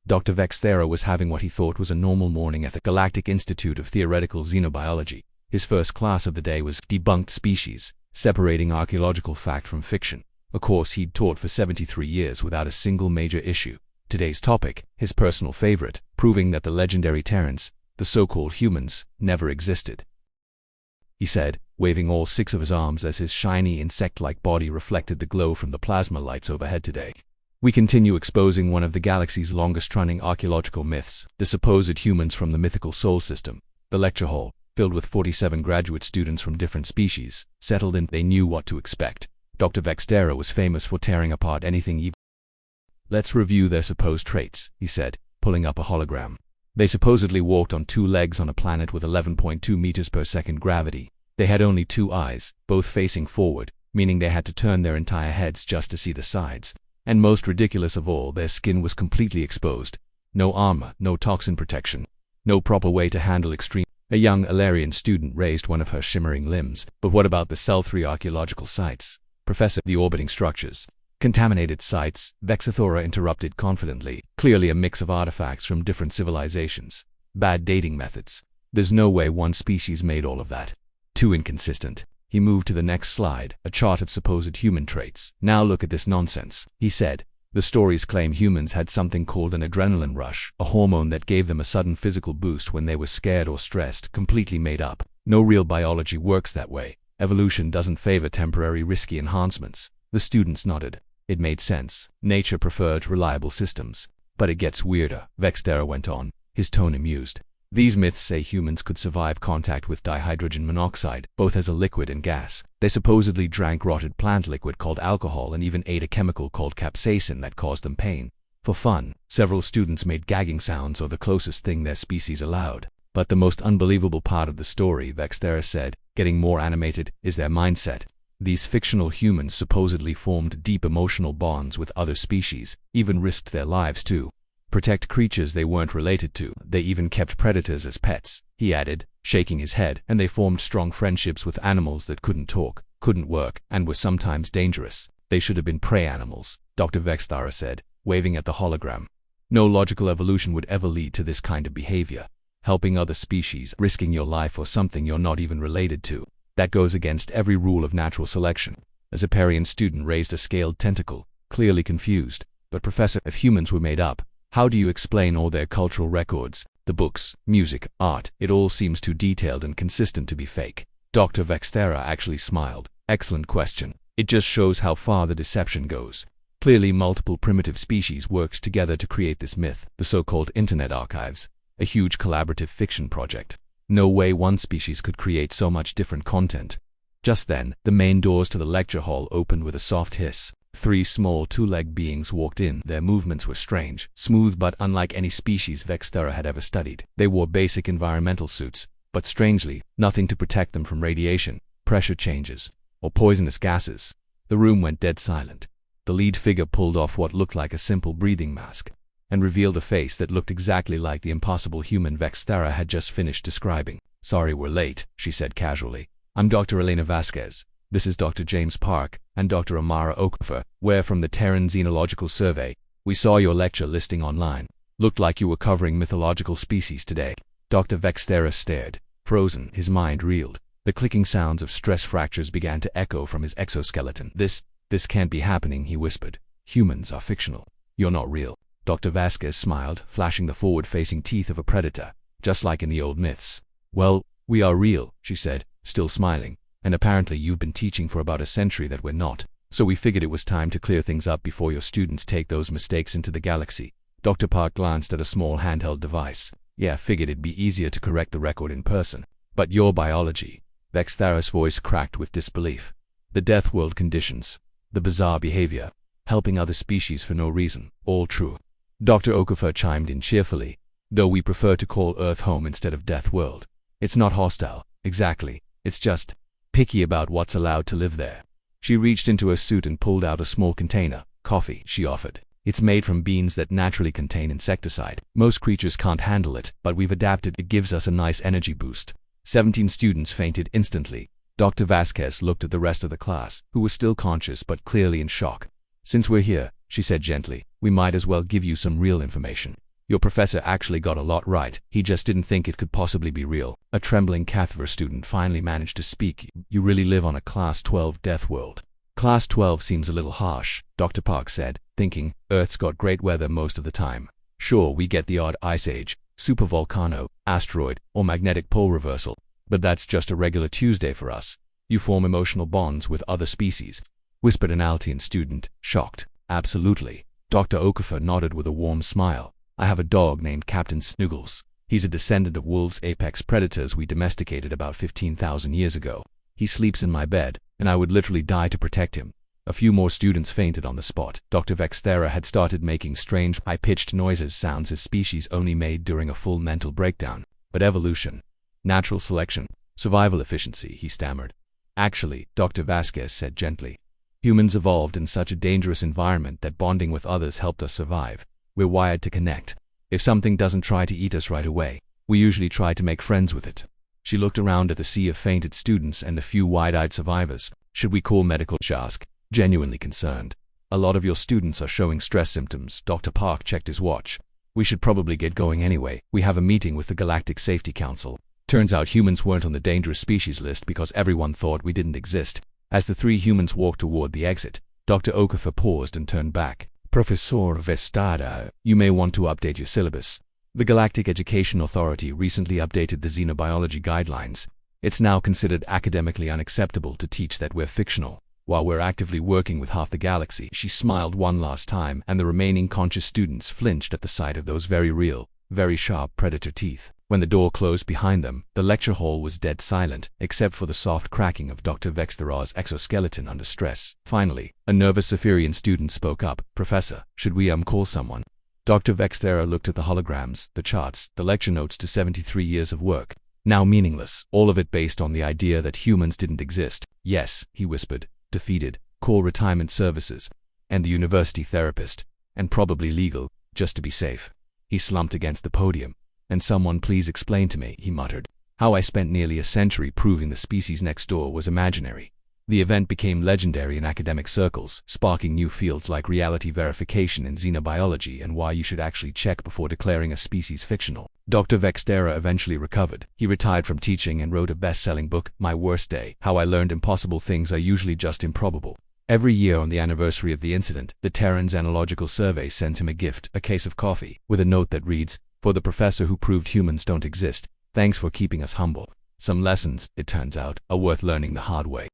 Dr. Vexthera was having what he thought was a normal morning at the Galactic Institute of Theoretical Xenobiology. His first class of the day was Debunked Species, Separating Archaeological Fact from Fiction, a course he'd taught for 73 years without a single major issue. Today's topic, his personal favorite, proving that the legendary Terrans, the so-called humans, never existed. He said, waving all 6 of his arms as his shiny insect-like body reflected the glow from the plasma lights overhead today. We continue exposing one of the galaxy's longest-running archaeological myths, the supposed humans from the mythical Sol system. The lecture hall, filled with 47 graduate students from different species, settled in. They knew what to expect. Dr. Vexthera was famous for tearing apart anything evil. Let's review their supposed traits, he said, pulling up a hologram. They supposedly walked on 2 legs on a planet with 11.2 meters per second gravity. They had only 2 eyes, both facing forward, meaning they had to turn their entire heads just to see the sides. And most ridiculous of all, their skin was completely exposed. No armor, no toxin protection, no proper way to handle extreme. A young Ilarian student raised one of her shimmering limbs. But what about the Cell 3 archaeological sites? Professor, the orbiting structures. Contaminated sites, Vexthera interrupted confidently, clearly a mix of artifacts from different civilizations. Bad dating methods. There's no way one species made all of that. Too inconsistent. He moved to the next slide, a chart of supposed human traits. Now look at this nonsense, he said. The stories claim humans had something called an adrenaline rush, a hormone that gave them a sudden physical boost when they were scared or stressed, completely made up. No real biology works that way. Evolution doesn't favor temporary risky enhancements. The students nodded. It made sense. Nature preferred reliable systems. But it gets weirder, Vexthera went on, his tone amused. These myths say humans could survive contact with dihydrogen monoxide, both as a liquid and gas. They supposedly drank rotted plant liquid called alcohol and even ate a chemical called capsaicin that caused them pain. For fun, several students made gagging sounds, or the closest thing their species allowed. But the most unbelievable part of the story, Vexthera said, getting more animated, is their mindset. These fictional humans supposedly formed deep emotional bonds with other species, even risked their lives to protect creatures they weren't related to. They even kept predators as pets, he added, shaking his head, and they formed strong friendships with animals that couldn't talk, couldn't work, and were sometimes dangerous. They should have been prey animals, Dr. Vexthera said, waving at the hologram. No logical evolution would ever lead to this kind of behavior. Helping other species, risking your life for something you're not even related to. That goes against every rule of natural selection. A Zeparian student raised a scaled tentacle, clearly confused. But professor, if humans were made up, how do you explain all their cultural records, the books, music, art? It all seems too detailed and consistent to be fake. Dr. Vexthera actually smiled. Excellent question. It just shows how far the deception goes. Clearly multiple primitive species worked together to create this myth, the so-called Internet Archives, a huge collaborative fiction project. No way one species could create so much different content. Just then, the main doors to the lecture hall opened with a soft hiss. 3 small 2-legged beings walked in. Their movements were strange, smooth but unlike any species Vexthera had ever studied. They wore basic environmental suits, but strangely, nothing to protect them from radiation, pressure changes, or poisonous gases. The room went dead silent. The lead figure pulled off what looked like a simple breathing mask, and revealed a face that looked exactly like the impossible human Vexthera had just finished describing. Sorry we're late, she said casually. I'm Dr. Elena Vasquez. This is Dr. James Park and Dr. Amara Okafor. We're from the Terran Xenological Survey. We saw your lecture listing online. Looked like you were covering mythological species today. Dr. Vexthera stared, frozen. His mind reeled. The clicking sounds of stress fractures began to echo from his exoskeleton. This can't be happening, he whispered. Humans are fictional. You're not real. Dr. Vasquez smiled, flashing the forward-facing teeth of a predator, just like in the old myths. Well, we are real, she said, still smiling. And apparently you've been teaching for about a century that we're not. So we figured it was time to clear things up before your students take those mistakes into the galaxy. Dr. Park glanced at a small handheld device. Yeah, figured it'd be easier to correct the record in person. But your biology. Vexthera's voice cracked with disbelief. The death world conditions. The bizarre behavior. Helping other species for no reason. All true. Dr. Okafor chimed in cheerfully. Though we prefer to call Earth home instead of Death World. It's not hostile. Exactly. It's just picky about what's allowed to live there. She reached into her suit and pulled out a small container. Coffee, she offered. It's made from beans that naturally contain insecticide. Most creatures can't handle it, but we've adapted. It gives us a nice energy boost. 17 students fainted instantly. Dr. Vasquez looked at the rest of the class, who was still conscious but clearly in shock. Since we're here, she said gently, we might as well give you some real information. Your professor actually got a lot right. He just didn't think it could possibly be real. A trembling Cathver student finally managed to speak. You really live on a Class 12 death world. Class 12 seems a little harsh, Dr. Park said, thinking, Earth's got great weather most of the time. Sure, we get the odd ice age, supervolcano, asteroid, or magnetic pole reversal, but that's just a regular Tuesday for us. You form emotional bonds with other species, whispered an Altian student, shocked. Absolutely. Dr. Okafor nodded with a warm smile. I have a dog named Captain Snuggles. He's a descendant of wolves, apex predators we domesticated about 15,000 years ago. He sleeps in my bed, and I would literally die to protect him. A few more students fainted on the spot. Dr. Vexthera had started making strange, high-pitched noises, sounds his species only made during a full mental breakdown. But evolution, natural selection, survival efficiency, he stammered. Actually, Dr. Vasquez said gently. Humans evolved in such a dangerous environment that bonding with others helped us survive. We're wired to connect. If something doesn't try to eat us right away, we usually try to make friends with it. She looked around at the sea of fainted students and a few wide-eyed survivors. Should we call medical? She asked, genuinely concerned. A lot of your students are showing stress symptoms. Dr. Park checked his watch. We should probably get going anyway. We have a meeting with the Galactic Safety Council. Turns out humans weren't on the dangerous species list because everyone thought we didn't exist. As the three humans walked toward the exit, Dr. Okafor paused and turned back. Professor Vestada, you may want to update your syllabus. The Galactic Education Authority recently updated the xenobiology guidelines. It's now considered academically unacceptable to teach that we're fictional, while we're actively working with half the galaxy. She smiled one last time, and the remaining conscious students flinched at the sight of those very real, very sharp predator teeth. When the door closed behind them, the lecture hall was dead silent, except for the soft cracking of Dr. Vexthera's exoskeleton under stress. Finally, a nervous Zephyrian student spoke up. Professor, should we call someone? Dr. Vexthera looked at the holograms, the charts, the lecture notes to 73 years of work. Now meaningless, all of it based on the idea that humans didn't exist. Yes, he whispered, defeated, call retirement services, and the university therapist, and probably legal, just to be safe. He slumped against the podium. And someone please explain to me, he muttered, how I spent nearly a century proving the species next door was imaginary. The event became legendary in academic circles, sparking new fields like reality verification in xenobiology and why you should actually check before declaring a species fictional. Dr. Vexthera eventually recovered. He retired from teaching and wrote a best-selling book, My Worst Day, How I Learned Impossible Things Are Usually Just Improbable. Every year on the anniversary of the incident, the Terran Xenological Survey sends him a gift, a case of coffee, with a note that reads, for the professor who proved humans don't exist, thanks for keeping us humble. Some lessons, it turns out, are worth learning the hard way.